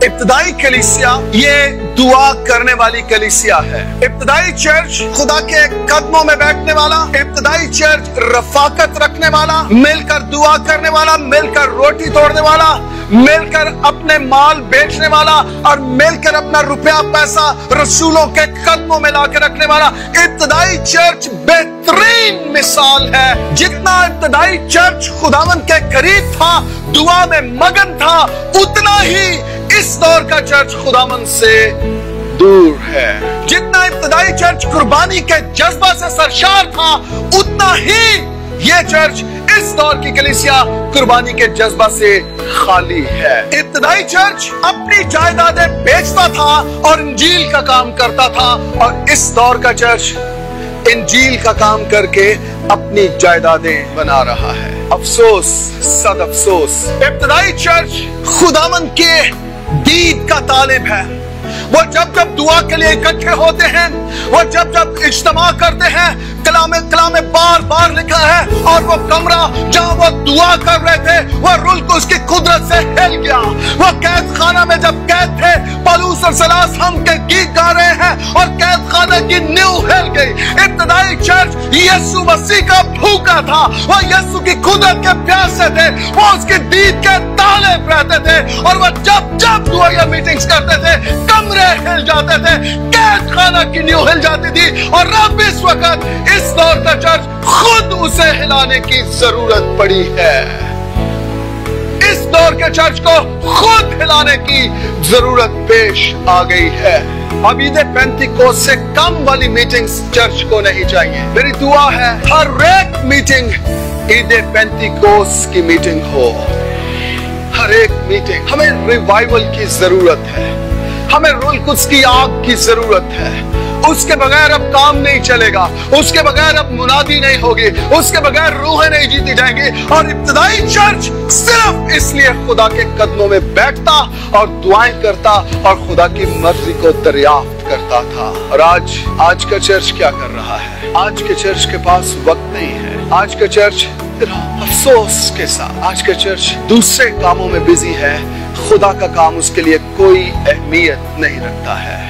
इब्तदाई कलीसिया ये दुआ करने वाली कलीसिया है। इब्तदाई चर्च खुदा के कदमों में बैठने वाला, इब्तदाई चर्च रफाकत रखने वाला, मिलकर दुआ करने वाला, मिलकर रोटी तोड़ने वाला, मिलकर अपने माल बेचने वाला और मिलकर अपना रुपया पैसा रसूलों के कदमों में लाकर रखने वाला इब्तदाई चर्च बेहतरीन मिसाल है। जितना इब्तदाई चर्च खुदावन के करीब था, दुआ में मगन था, उतना ही इस दौर का चर्च खुदावन से दूर है। जितना इब्तदाई चर्च कुर्बानी के जज्बा से सरशार था, उतना ही ये चर्च इस दौर की कलीसिया कुर्बानी के जज्बा से खाली है। इब्तदाई चर्च अपनी जायदादें बेचता था और इंजील का काम करता था, और इस दौर का चर्च इंजील का काम करके अपनी जायदादें बना रहा है। अफसोस, सद अफसोस। इब्तदाई चर्च खुदावन के दीद का तालिब है। वो जब जब दुआ के लिए इकट्ठे होते हैं, वो जब जब इज्तिमा करते हैं, कलामे बार बार लिखा है, और वो कमरा जहां वो दुआ कर रहे थे वो रुल्क उसकी कुदरत से हिल गया। वो कैद खाना में जब कैद थे, पौलुस और सिलास हम के गीत गा रहे हैं और कैद खाने की नींव हिल गई। इब्तदाई चर्च यीशु मसीह का भूखा था, वो यीशु की कुदरत के प्यासे थे, वो उसके दीद के तालिब रहते थे, और वो जब जब दुआ या मीटिंग्स करते थे कमरे हिल जाते थे, कैद खाना की नींव हिल जाती थी। और अब इस वक्त इस दौर का चर्च खुद उसे हिलाने की जरूरत पड़ी है। इस दौर के चर्च को खुद हिलाने की जरूरत पेश आ गई है। अब ईद पेंटिकोस्ट से कम वाली मीटिंग्स चर्च को नहीं चाहिए। मेरी दुआ है हर एक मीटिंग ईद पेंटिकोस्ट की मीटिंग हो। हर एक मीटिंग, हमें रिवाइवल की जरूरत है, हमें रूह कुद्स की आग की जरूरत है। उसके बगैर अब काम नहीं चलेगा, उसके बगैर अब मुनादी नहीं होगी, उसके बगैर रूहें नहीं जीती जाएंगी। और इब्तदाई चर्च सिर्फ इसलिए खुदा के कदमों में बैठता और दुआएं करता और खुदा की मर्जी को दरियाफ्त करता था। और आज का चर्च क्या कर रहा है? आज के चर्च के पास वक्त नहीं है। आज का चर्च अफसोस के साथ आज का चर्च दूसरे कामों में बिजी है। खुदा का काम उसके लिए कोई अहमियत नहीं रखता है।